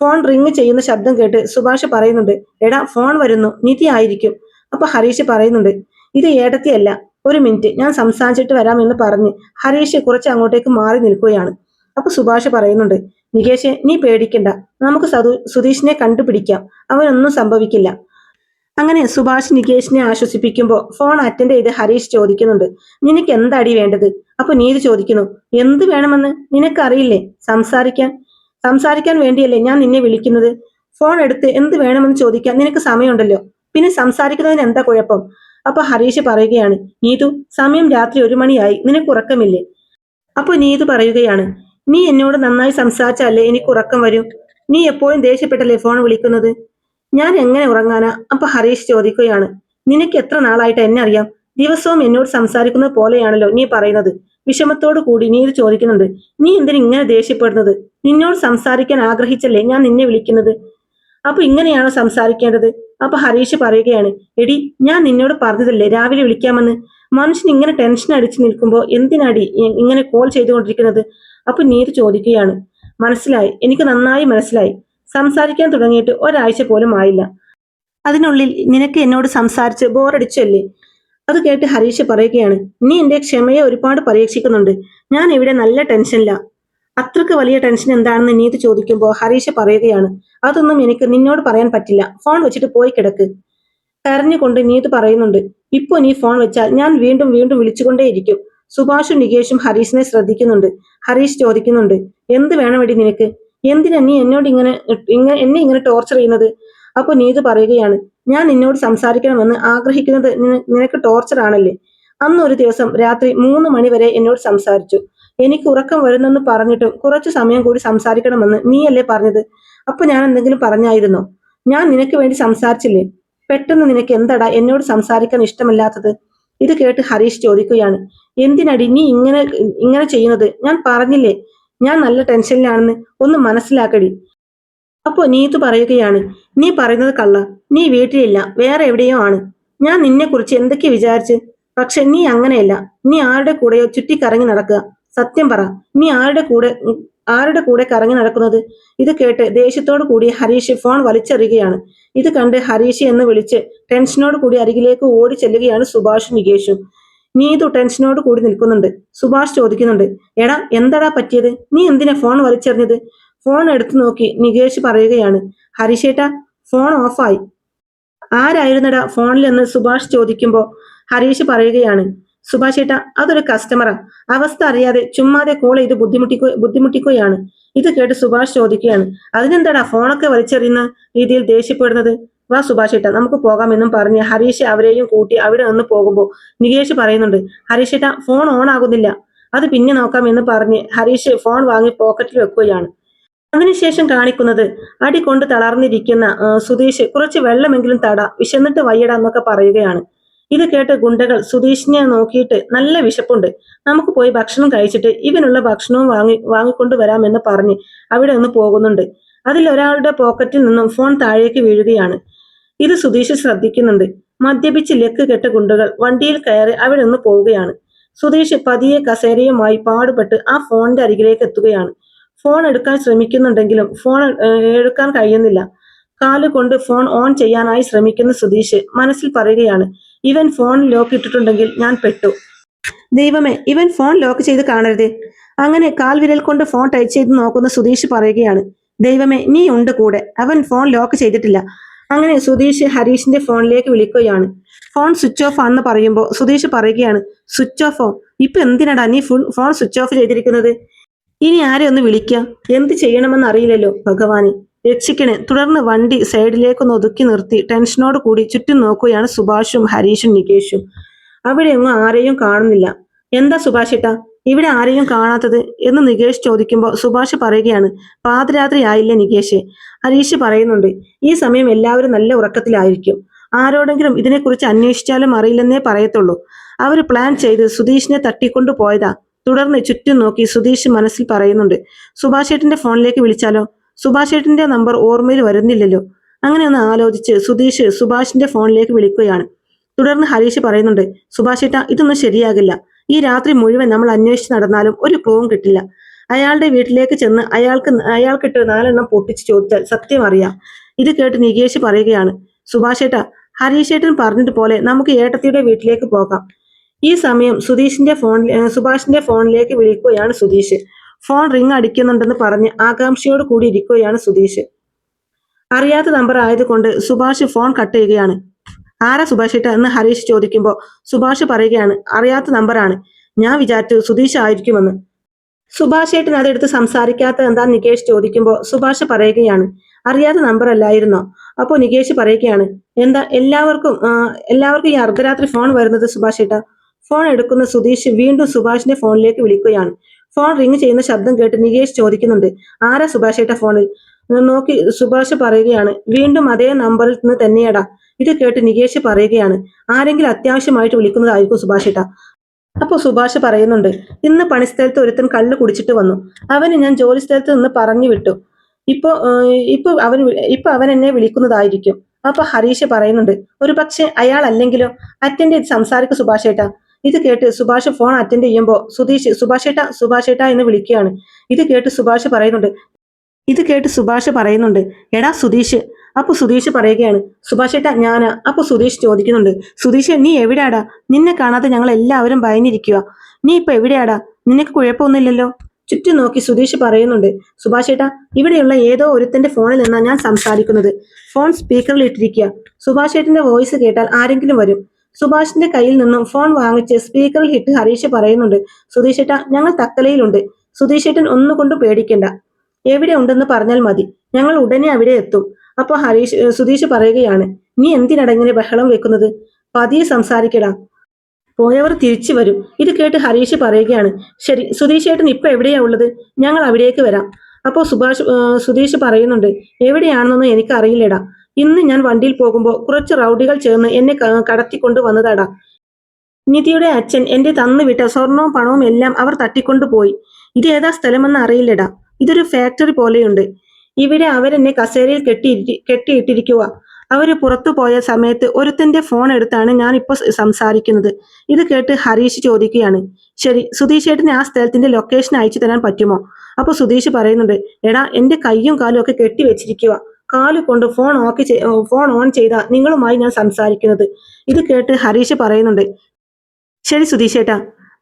ഫോൺ റിങ് ചെയ്യുന്ന ശബ്ദം കേട്ട് സുഭാഷ് പറയുന്നുണ്ട്, എടാ, ഫോൺ വരുന്നു, നിധി ആയിരിക്കും. അപ്പൊ ഹരീഷ് പറയുന്നുണ്ട്, ഇത് ഏടത്തിയല്ല, ഒരു മിനിറ്റ്, ഞാൻ സംസാരിച്ചിട്ട് വരാമെന്ന് പറഞ്ഞ് ഹരീഷ് കുറച്ച് അങ്ങോട്ടേക്ക് മാറി നിൽക്കുകയാണ്. അപ്പൊ സുഭാഷ് പറയുന്നുണ്ട്, നികേഷെ, നീ പേടിക്കണ്ട, നമുക്ക് സുധീഷിനെ കണ്ടുപിടിക്കാം, അവനൊന്നും സംഭവിക്കില്ല. അങ്ങനെ സുഭാഷ് നികേഷിനെ ആശ്വസിപ്പിക്കുമ്പോൾ ഫോൺ അറ്റൻഡ് ചെയ്ത് ഹരീഷ് ചോദിക്കുന്നുണ്ട്, നിനക്ക് എന്താടി വേണ്ടത്? അപ്പൊ നീത് ചോദിക്കുന്നു, എന്ത് വേണമെന്ന് നിനക്കറിയില്ലേ? സംസാരിക്കാൻ വേണ്ടിയല്ലേ ഞാൻ നിന്നെ വിളിക്കുന്നത്. ഫോൺ എടുത്ത് എന്ത് വേണമെന്ന് ചോദിക്കാൻ നിനക്ക് സമയമുണ്ടല്ലോ, പിന്നെ സംസാരിക്കുന്നതിന് എന്താ കുഴപ്പം? അപ്പൊ ഹരീഷ് പറയുകയാണ്, നീതു, സമയം രാത്രി 1 മണിയായി, നിനക്ക് ഉറക്കമില്ലേ? അപ്പൊ നീതു പറയുകയാണ്, നീ എന്നോട് നന്നായി സംസാരിച്ചല്ലേ എനിക്ക് ഉറക്കം വരൂ. നീ എപ്പോഴും ദേഷ്യപ്പെട്ടല്ലേ ഫോൺ വിളിക്കുന്നത്. ഞാൻ എങ്ങനെ ഉറങ്ങാനാ? അപ്പൊ ഹരീഷ് ചോദിക്കുകയാണ്, നിനക്ക് എത്ര നാളായിട്ട് എന്നെ അറിയാം? ദിവസവും എന്നോട് സംസാരിക്കുന്നത് പോലെയാണല്ലോ നീ പറയുന്നത്. വിഷമത്തോടു കൂടി നീതു ചോദിക്കുന്നുണ്ട്, നീ എന്തിനാ ഇങ്ങനെ ദേഷ്യപ്പെടുന്നത്? നിന്നോട് സംസാരിക്കാൻ ആഗ്രഹിച്ചല്ലേ ഞാൻ നിന്നെ വിളിക്കുന്നത്. അപ്പൊ ഇങ്ങനെയാണോ സംസാരിക്കേണ്ടത്? അപ്പൊ ഹരീഷ് പറയുകയാണ്, എടി, ഞാൻ നിന്നോട് പറഞ്ഞതല്ലേ രാവിലെ വിളിക്കാമെന്ന്. മനുഷ്യൻ ഇങ്ങനെ ടെൻഷൻ അടിച്ചു നിൽക്കുമ്പോ എന്തിനാടി ഇങ്ങനെ കോൾ ചെയ്തുകൊണ്ടിരിക്കുന്നത്? അപ്പൊ നീതു ചോദിക്കുകയാണ്, മനസ്സിലായി, എനിക്ക് നന്നായി മനസ്സിലായി. സംസാരിക്കാൻ തുടങ്ങിയിട്ട് ഒരാഴ്ച പോലും ആയില്ല. അതിനുള്ളിൽ നിനക്ക് എന്നോട് സംസാരിച്ച് ബോറടിച്ചല്ലേ? അത് കേട്ട് ഹരീഷ് പറയുകയാണ്, നീ എന്റെ ക്ഷമയെ ഒരുപാട് പരീക്ഷിക്കുന്നുണ്ട്. ഞാൻ ഇവിടെ നല്ല ടെൻഷനില്ല. അത്രക്ക് വലിയ ടെൻഷൻ എന്താണെന്ന് നീതു ചോദിക്കുമ്പോൾ ഹരീഷ് പറയുകയാണ്, അതൊന്നും എനിക്ക് നിന്നോട് പറയാൻ പറ്റില്ല. ഫോൺ വെച്ചിട്ട് പോയി കിടക്ക്. കരഞ്ഞുകൊണ്ട് നീതു പറയുന്നുണ്ട്, ഇപ്പൊ നീ ഫോൺ വെച്ചാൽ ഞാൻ വീണ്ടും വീണ്ടും വിളിച്ചുകൊണ്ടേയിരിക്കും. സുഭാഷും നികേഷും ഹരീഷിനെ ശ്രദ്ധിക്കുന്നുണ്ട്. ഹരീഷ് ചോദിക്കുന്നുണ്ട്, എന്ത് വേണമെടി നിനക്ക്? എന്തിനാ നീ എന്നോട് എന്നെ ഇങ്ങനെ ടോർച്ചർ ചെയ്യുന്നത്? അപ്പൊ നീതു പറയുകയാണ്, ഞാൻ നിന്നോട് സംസാരിക്കണമെന്ന് ആഗ്രഹിക്കുന്നത് നിനക്ക് ടോർച്ചർ ആണല്ലേ? അന്ന് ഒരു ദിവസം രാത്രി 3 മണി വരെ എന്നോട് സംസാരിച്ചു. എനിക്ക് ഉറക്കം വരുന്നെന്ന് പറഞ്ഞിട്ടും കുറച്ചു സമയം കൂടി സംസാരിക്കണമെന്ന് നീയല്ലേ പറഞ്ഞത്. അപ്പൊ ഞാൻ എന്തെങ്കിലും പറഞ്ഞായിരുന്നോ? ഞാൻ നിനക്ക് വേണ്ടി സംസാരിച്ചില്ലേ? പെട്ടെന്ന് നിനക്ക് എന്തടാ എന്നോട് സംസാരിക്കാൻ ഇഷ്ടമല്ലാത്തത്? ഇത് കേട്ട് ഹരീഷ് ചോദിക്കുകയാണ്, എന്തിനടി നീ ഇങ്ങനെ ചെയ്യുന്നത്? ഞാൻ പറഞ്ഞില്ലേ ഞാൻ നല്ല ടെൻഷനിലാണെന്ന്, ഒന്ന് മനസ്സിലാക്കടി. അപ്പോ നീതു പറയുകയാണ്, നീ പറയുന്നത് കള്ള. നീ വീട്ടിലില്ല, വേറെ എവിടെയോ ആണ്. ഞാൻ നിന്നെ കുറിച്ച് എന്തൊക്കെ വിചാരിച്ച്. പക്ഷെ നീ അങ്ങനെയല്ല. നീ ആരുടെ കൂടെയോ ചുറ്റിക്കറങ്ങി നടക്കുക. സത്യം പറ, നീ ആരുടെ കൂടെ കറങ്ങി നടക്കുന്നത്? ഇത് കേട്ട് ദേഷ്യത്തോടു കൂടി ഹരീഷ് ഫോൺ വലിച്ചെറിയുകയാണ്. ഇത് കണ്ട് ഹരീഷ് എന്ന് വിളിച്ച് ടെൻഷനോട് കൂടി അരികിലേക്ക് ഓടി ചെല്ലുകയാണ് സുഭാഷും നികേഷും. നീതു ടെൻഷനോട് കൂടി നിൽക്കുന്നുണ്ട്. സുഭാഷ് ചോദിക്കുന്നുണ്ട്, എടാ, എന്താടാ പറ്റിയത്? നീ എന്തിനാ ഫോൺ വലിച്ചെറിഞ്ഞത്? ഫോൺ എടുത്തു നോക്കി നികേഷ് പറയുകയാണ്, ഹരീഷേട്ടാ, ഫോൺ ഓഫായി. ആരായിരുന്നടാ ഫോണിലെന്ന് സുഭാഷ് ചോദിക്കുമ്പോ ഹരീഷ് പറയുകയാണ്, സുഭാഷ് ഏട്ടാ, അതൊരു കസ്റ്റമറാ. അവസ്ഥ അറിയാതെ ചുമ്മാതെ കോൾ ചെയ്ത് ബുദ്ധിമുട്ടിക്കുകയാണ്. ഇത് കേട്ട് സുഭാഷ് ചോദിക്കുകയാണ്, അതിനെന്താടാ ഫോണൊക്കെ വലിച്ചെറിയുന്ന രീതിയിൽ ദേഷ്യപ്പെടുന്നത്? വാ സുഭാഷ് ഏട്ടാ, നമുക്ക് പോകാമെന്നും പറഞ്ഞ് ഹരീഷ് അവരെയും കൂട്ടി അവിടെ നിന്ന് പോകുമ്പോൾ നികേഷ് പറയുന്നുണ്ട്, ഹരീഷ് ഏട്ടാ, ഫോൺ ഓൺ ആകുന്നില്ല. അത് പിന്നെ നോക്കാം എന്ന് പറഞ്ഞ് ഹരീഷ് ഫോൺ വാങ്ങി പോക്കറ്റിൽ വെക്കുകയാണ്. അതിനുശേഷം കാണിക്കുന്നത് അടി കൊണ്ട് തളർന്നിരിക്കുന്ന സുധീഷ് കുറച്ച് വെള്ളമെങ്കിലും തട, വിശന്നിട്ട് വയ്യട എന്നൊക്കെ പറയുകയാണ്. ഇത് കേട്ട് ഗുണ്ടകൾ സുധീഷിനെ നോക്കിയിട്ട്, നല്ല വിശപ്പുണ്ട്, നമുക്ക് പോയി ഭക്ഷണം കഴിച്ചിട്ട് ഇവനുള്ള ഭക്ഷണവും വാങ്ങിക്കൊണ്ട് വരാമെന്ന് പറഞ്ഞ് അവിടെ ഒന്ന് പോകുന്നുണ്ട്. അതിൽ ഒരാളുടെ പോക്കറ്റിൽ നിന്നും ഫോൺ താഴേക്ക് വീഴുകയാണ്. ഇത് സുധീഷ് ശ്രദ്ധിക്കുന്നുണ്ട്. മദ്യപിച്ച് ലക്ക് കെട്ട ഗുണ്ടകൾ വണ്ടിയിൽ കയറി അവിടെ നിന്ന് പോവുകയാണ്. സുധീഷ് പതിയെ കസേരയുമായി പാടുപെട്ട് ആ ഫോണിന്റെ അരികിലേക്ക് എത്തുകയാണ്. ഫോൺ എടുക്കാൻ ശ്രമിക്കുന്നുണ്ടെങ്കിലും ഫോൺ എടുക്കാൻ കഴിയുന്നില്ല. കാലുകൊണ്ട് ഫോൺ ഓൺ ചെയ്യാനായി ശ്രമിക്കുന്ന സുധീഷ് മനസ്സിൽ പറയുകയാണ്, ഇവൻ ഫോൺ ലോക്ക് ഇട്ടിട്ടുണ്ടെങ്കിൽ ഞാൻ പെട്ടു. ദൈവമേ, ഇവൻ ഫോൺ ലോക്ക് ചെയ്ത് കാണരുതേ. അങ്ങനെ കാൽവിരൽ കൊണ്ട് ഫോൺ ടച്ച് ചെയ്ത് നോക്കുന്ന സുധീഷ് പറയുകയാണ്, ദൈവമേ, നീ ഉണ്ട് കൂടെ, അവൻ ഫോൺ ലോക്ക് ചെയ്തിട്ടില്ല. അങ്ങനെ സുധീഷ് ഹരീഷിന്റെ ഫോണിലേക്ക് വിളിക്കുകയാണ്. ഫോൺ സ്വിച്ച് ഓഫ് ആണെന്ന് പറയുമ്പോൾ സുധീഷ് പറയുകയാണ്, സ്വിച്ച് ഓഫോ? ഇപ്പൊ എന്തിനാടാ നീ ഫോൺ സ്വിച്ച് ഓഫ് ചെയ്തിരിക്കുന്നത്? ഇനി ആരെ ഒന്ന് വിളിക്കുക? എന്ത് ചെയ്യണമെന്ന് അറിയില്ലല്ലോ ഭഗവാനെ, രക്ഷിക്കണേ. തുടർന്ന് വണ്ടി സൈഡിലേക്കൊന്ന് ഒതുക്കി നിർത്തി ടെൻഷനോട് കൂടി ചുറ്റും നോക്കുകയാണ് സുഭാഷും ഹരീഷും നികേഷും. അവിടെ ഒന്നും ആരെയും കാണുന്നില്ല. എന്താ സുഭാഷേട്ടാ, ഇവിടെ ആരെയും കാണാത്തത് എന്ന് നികേഷ് ചോദിക്കുമ്പോൾ സുഭാഷ് പറയുകയാണ്, പാതിരാത്രി ആയില്ലേ നികേഷ്? ഹരീഷ് പറയുന്നുണ്ട്, ഈ സമയം എല്ലാവരും നല്ല ഉറക്കത്തിലായിരിക്കും. ആരോടെങ്കിലും ഇതിനെക്കുറിച്ച് അന്വേഷിച്ചാലും അറിയില്ലെന്നേ പറയത്തുള്ളൂ. അവർ പ്ലാൻ ചെയ്ത് സുധീഷിനെ തട്ടിക്കൊണ്ടു പോയതാ. തുടർന്ന് ചുറ്റും നോക്കി സുധീഷ് മനസ്സിൽ പറയുന്നുണ്ട്, സുഭാഷേട്ടന്റെ ഫോണിലേക്ക് വിളിച്ചാലോ? സുഭാഷേട്ടന്റെ നമ്പർ ഓർമ്മയിൽ വരുന്നില്ലല്ലോ. അങ്ങനെ ഒന്ന് ആലോചിച്ച് സുധീഷ് സുഭാഷിന്റെ ഫോണിലേക്ക് വിളിക്കുകയാണ്. തുടർന്ന് ഹരീഷ് പറയുന്നുണ്ട്, സുഭാഷേട്ട, ഇതൊന്നും ശരിയാകില്ല. ഈ രാത്രി മുഴുവൻ നമ്മൾ അന്വേഷിച്ച് നടന്നാലും ഒരു ക്ലൂവും കിട്ടില്ല. അയാളുടെ വീട്ടിലേക്ക് ചെന്ന് അയാൾക്കിട്ട് 4 പൊട്ടിച്ച് ചോദിച്ചാൽ സത്യം അറിയാം. ഇത് കേട്ട് നികേഷ് പറയുകയാണ്, സുഭാഷേട്ട, ഹരീഷേട്ടൻ പറഞ്ഞതുപോലെ നമുക്ക് ഏട്ടത്തിയുടെ വീട്ടിലേക്ക് പോകാം. ഈ സമയം സുഭാഷിന്റെ ഫോണിലേക്ക് വിളിക്കുകയാണ് സുധീഷ്. ഫോൺ റിങ് അടിക്കുന്നുണ്ടെന്ന് പറഞ്ഞ് ആകാംക്ഷയോട് കൂടി ഇരിക്കുകയാണ് സുധീഷ്. അറിയാത്ത നമ്പർ ആയതുകൊണ്ട് സുഭാഷ് ഫോൺ കട്ട് ചെയ്യുകയാണ്. ആരാ സുഭാഷേട്ട എന്ന് ഹരീഷ് ചോദിക്കുമ്പോൾ സുഭാഷ് പറയുകയാണ്, അറിയാത്ത നമ്പറാണ്. ഞാൻ വിചാരിച്ചു സുധീഷ് ആയിരിക്കുമെന്ന്. സുഭാഷേട്ടൻ അതെടുത്ത് സംസാരിക്കാത്ത എന്താ നികേഷ് ചോദിക്കുമ്പോൾ സുഭാഷ് പറയുകയാണ്, അറിയാത്ത നമ്പർ അല്ലായിരുന്നോ? അപ്പോൾ നികേഷ് പറയുകയാണ്, എന്താ എല്ലാവർക്കും ഈ അർദ്ധരാത്രി ഫോൺ വരുന്നത് സുഭാഷ് ഏട്ടാ? ഫോൺ എടുക്കുന്ന സുധീഷ് വീണ്ടും സുഭാഷിന്റെ ഫോണിലേക്ക് വിളിക്കുകയാണ്. ഫോൺ റിങ് ചെയ്യുന്ന ശബ്ദം കേട്ട് നികേഷ് ചോദിക്കുന്നുണ്ട്, ആരാ സുഭാഷ് ഏട്ടാ ഫോണിൽ? നോക്കി സുഭാഷ് പറയുകയാണ്, വീണ്ടും അതേ നമ്പറിൽ നിന്ന് തന്നെയാടാ. ഇത് കേട്ട് നികേഷ് പറയുകയാണ്, ആരെങ്കിലും അത്യാവശ്യമായിട്ട് വിളിക്കുന്നതായിരിക്കും സുഭാഷ് ഏട്ടാ. അപ്പോൾ സുഭാഷ് പറയുന്നുണ്ട്, ഇന്ന് പണിസ്ഥലത്ത് ഒരുത്തൻ കള്ള് കുടിച്ചിട്ട് വന്നു. അവന് ഞാൻ ജോലി സ്ഥലത്ത് നിന്ന് പറഞ്ഞു വിട്ടു. ഇപ്പോ ഇപ്പൊ അവൻ എന്നെ വിളിക്കുന്നതായിരിക്കും. അപ്പൊ ഹരീഷ് പറയുന്നുണ്ട്, ഒരു പക്ഷെ അയാൾ അല്ലെങ്കിലോ? അറ്റൻഡ് ചെയ്ത് സംസാരിക്കും സുഭാഷ് ഏട്ടാ. ഇത് കേട്ട് സുഭാഷ് ഫോൺ അറ്റൻഡ് ചെയ്യുമ്പോൾ സുധീഷ് സുഭാഷ് ഏട്ടാ എന്ന് വിളിക്കുകയാണ്. ഇത് കേട്ട് സുഭാഷ് പറയുന്നുണ്ട്, എടാ സുധീഷ്. അപ്പൊ സുധീഷ് പറയുകയാണ്, സുഭാഷ് ഏട്ടാ ഞാനാ. അപ്പൊ സുധീഷ് ചോദിക്കുന്നുണ്ട്, സുധീഷ് നീ എവിടെയാടാ? നിന്നെ കാണാതെ ഞങ്ങൾ എല്ലാവരും ഭയന്നിരിക്കുക. നീ ഇപ്പൊ എവിടെയാടാ? നിനക്ക് കുഴപ്പമൊന്നുമില്ലല്ലോ? ചുറ്റും നോക്കി സുധീഷ് പറയുന്നുണ്ട്, സുഭാഷ് ഏട്ടാ ഇവിടെയുള്ള ഏതോ ഒരുത്തന്റെ ഫോണിൽ നിന്നാ ഞാൻ സംസാരിക്കുന്നത്. ഫോൺ സ്പീക്കറിൽ ഇട്ടിരിക്കുക. സുഭാഷ് ഏട്ടന്റെ വോയിസ് കേട്ടാൽ ആരെങ്കിലും വരും. സുഭാഷിന്റെ കയ്യിൽ നിന്നും ഫോൺ വാങ്ങിച്ച് സ്പീക്കറിൽ ഇട്ട് ഹരീഷ് പറയുന്നുണ്ട്, സുധീഷ് ഏട്ടാ ഞങ്ങൾ തക്കലയിലുണ്ട്. സുധീഷ് ഏട്ടൻ ഒന്നുകൊണ്ടും പേടിക്കണ്ട. എവിടെ ഉണ്ടെന്ന് പറഞ്ഞാൽ മതി, ഞങ്ങൾ ഉടനെ അവിടെ എത്തും. അപ്പൊ സുധീഷ് പറയുകയാണ്, നീ എന്തിനടാ ഇങ്ങനെ ബഹളം വെക്കുന്നത്? പതിയെ സംസാരിക്കടാ, പോയവർ തിരിച്ചു വരും. ഇത് കേട്ട് ഹരീഷ് പറയുകയാണ്, ശരി സുധീഷ് ഏട്ടൻ ഇപ്പൊ എവിടെയാ ഉള്ളത്? ഞങ്ങൾ അവിടേക്ക് വരാം. അപ്പോൾ സുധീഷ് പറയുന്നുണ്ട്, എവിടെയാണെന്നൊന്നും എനിക്ക് അറിയില്ലടാ. ഇന്ന് ഞാൻ വണ്ടിയിൽ പോകുമ്പോൾ കുറച്ച് റൗഡികൾ ചേർന്ന് എന്നെ കടത്തിക്കൊണ്ട് വന്നതാടാ. നിധിയുടെ അച്ഛൻ എന്റെ തന്നുവിട്ട സ്വർണവും പണവും എല്ലാം അവർ തട്ടിക്കൊണ്ടുപോയി. ഇത് ഏതാ സ്ഥലമെന്ന് അറിയില്ലടാ. ഇതൊരു ഫാക്ടറി പോലെയുണ്ട്. ഇവിടെ അവരെന്നെ കസേരയിൽ കെട്ടിയിട്ടിരിക്കുക. അവര് പുറത്തു പോയ സമയത്ത് ഒരുത്തന്റെ ഫോൺ എടുത്താണ് ഞാൻ ഇപ്പൊ സംസാരിക്കുന്നത്. ഇത് കേട്ട് ഹരീഷ് ചോദിക്കുകയാണ്, ശരി സുധീഷ് ഏട്ടന് ആ സ്ഥലത്തിന്റെ ലൊക്കേഷൻ അയച്ചു തരാൻ പറ്റുമോ? അപ്പൊ സുധീഷ് പറയുന്നുണ്ട്, എടാ എന്റെ കയ്യും കാലും ഒക്കെ കെട്ടി വെച്ചിരിക്കുക. കാല് കൊണ്ട് ഫോൺ ഓൺ ചെയ്താ നിങ്ങളുമായി ഞാൻ സംസാരിക്കുന്നത്. ഇത് കേട്ട് ഹരീഷ് പറയുന്നുണ്ട്, ശരി സുധീഷ് ഏട്ടാ.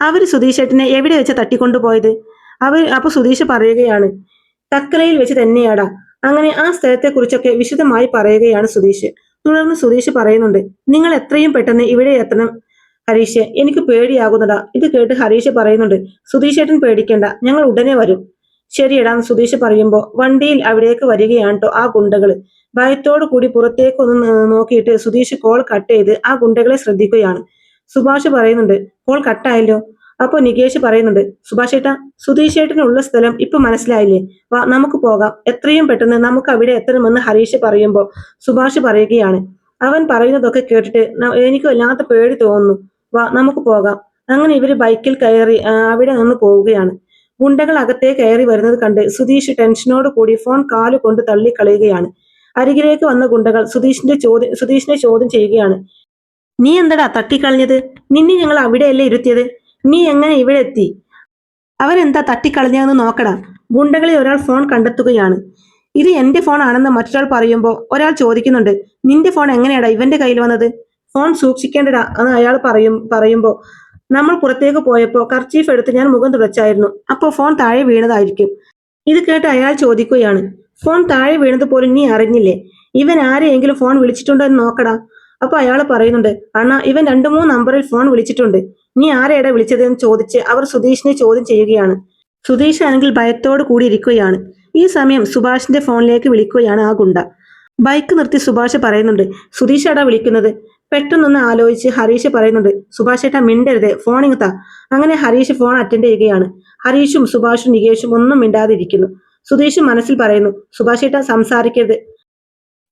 അവര് സുധീഷ് ഏട്ടനെ എവിടെ വെച്ച തട്ടിക്കൊണ്ടുപോയത്? അപ്പൊ സുധീഷ് പറയുകയാണ്, തക്കലയിൽ വെച്ച് തന്നെയാടാ. അങ്ങനെ ആ സ്ഥലത്തെ കുറിച്ചൊക്കെ വിശദമായി പറയുകയാണ് സുധീഷ്. തുടർന്ന് സുധീഷ് പറയുന്നുണ്ട്, നിങ്ങൾ എത്രയും പെട്ടെന്ന് ഇവിടെ എത്തണം ഹരീഷ്, എനിക്ക് പേടിയാകുന്നടാ. ഇത് കേട്ട് ഹരീഷ് പറയുന്നുണ്ട്, സുധീഷ് ഏട്ടൻ പേടിക്കേണ്ട, ഞങ്ങൾ ഉടനെ വരും. ശരിയടാ സുധീഷ് പറയുമ്പോ വണ്ടിയിൽ അവിടേക്ക് വരികയാണ് കേട്ടോ ആ ഗുണ്ടകള്. ഭയത്തോടു കൂടി പുറത്തേക്കൊന്ന് നോക്കിയിട്ട് സുധീഷ് കോൾ കട്ട് ചെയ്ത് ആ ഗുണ്ടകളെ ശ്രദ്ധിക്കുകയാണ്. സുഭാഷ് പറയുന്നുണ്ട്, കോൾ കട്ടായല്ലോ. അപ്പൊ നികേഷ് പറയുന്നുണ്ട്, സുഭാഷ് ഏട്ടാ സുധീഷ് ഏട്ടനുള്ള സ്ഥലം ഇപ്പൊ മനസ്സിലായില്ലേ? വാ നമുക്ക് പോകാം, എത്രയും പെട്ടെന്ന് നമുക്ക് അവിടെ എത്തണമെന്ന് ഹരീഷ് പറയുമ്പോ സുഭാഷ് പറയുകയാണ്, അവൻ പറയുന്നതൊക്കെ കേട്ടിട്ട് എനിക്ക് വല്ലാത്ത പേടി തോന്നുന്നു. വാ നമുക്ക് പോകാം. അങ്ങനെ ഇവര് ബൈക്കിൽ കയറി അവിടെ നിന്ന് പോവുകയാണ്. ഗുണ്ടകൾ അകത്തേ കയറി വരുന്നത് കണ്ട് സുധീഷ് ടെൻഷനോട് കൂടി ഫോൺ കാലുകൊണ്ട് തള്ളിക്കളയുകയാണ്. അരികിലേക്ക് വന്ന ഗുണ്ടകൾ സുധീഷിനെ ചോദ്യം ചെയ്യുകയാണ്, നീ എന്തടാ തട്ടിക്കളഞ്ഞത്? നിന്നെ ഞങ്ങൾ അവിടെയല്ലേ ഇരുത്തിയത്? നീ എങ്ങനെ ഇവിടെ എത്തി? അവരെന്താ തട്ടിക്കളഞ്ഞതെന്ന് നോക്കടാ. ഗുണ്ടകളിൽ ഒരാൾ ഫോൺ കണ്ടെത്തുകയാണ്. ഇത് എന്റെ ഫോൺ ആണെന്ന് മറ്റൊരാൾ പറയുമ്പോൾ ഒരാൾ ചോദിക്കുന്നുണ്ട്, നിന്റെ ഫോൺ എങ്ങനെയാടാ ഇവന്റെ കയ്യിൽ വന്നത്? ഫോൺ സൂക്ഷിക്കേണ്ടടാ എന്ന് അയാൾ പറയുമ്പോൾ നമ്മൾ പുറത്തേക്ക് പോയപ്പോൾ കർച്ചീഫ് എടുത്ത് ഞാൻ മുഖം തുടച്ചായിരുന്നു. അപ്പോൾ ഫോൺ താഴെ വീണതായിരിക്കും. ഇത് കേട്ട് അയാൾ ചോദിക്കുകയാണ്, ഫോൺ താഴെ വീണത് പോലും നീ അറിഞ്ഞില്ലേ? ഇവൻ ആരെയെങ്കിലും ഫോൺ വിളിച്ചിട്ടുണ്ടോ എന്ന് നോക്കടാ. അപ്പൊ അയാൾ പറയുന്നുണ്ട്, അണ്ണാ ഇവൻ 2-3 നമ്പറിൽ ഫോൺ വിളിച്ചിട്ടുണ്ട്. നീ ആരെയാടാ വിളിച്ചത് എന്ന് ചോദിച്ച് അവർ സുധീഷിനെ ചോദ്യം ചെയ്യുകയാണ്. സുധീഷ് ആണെങ്കിൽ ഭയത്തോട് കൂടി ഇരിക്കുകയാണ്. ഈ സമയം സുഭാഷിന്റെ ഫോണിലേക്ക് വിളിക്കുകയാണ് ആ ഗുണ്ട. ബൈക്ക് നിർത്തി സുഭാഷ് പറയുന്നുണ്ട്, സുധീഷ് ഏടാ വിളിക്കുന്നത്. പെട്ടെന്നൊന്ന് ആലോചിച്ച് ഹരീഷ് പറയുന്നുണ്ട്, സുഭാഷ് ഏട്ടാ മിണ്ടരുത്, ഫോണിങ് താ. അങ്ങനെ ഹരീഷ് ഫോൺ അറ്റൻഡ് ചെയ്യുകയാണ്. ഹരീഷും സുഭാഷും നികേഷും ഒന്നും മിണ്ടാതിരിക്കുന്നു. സുധീഷ് മനസ്സിൽ പറയുന്നു, സുഭാഷ് ഏട്ടാ സംസാരിക്കരുത്.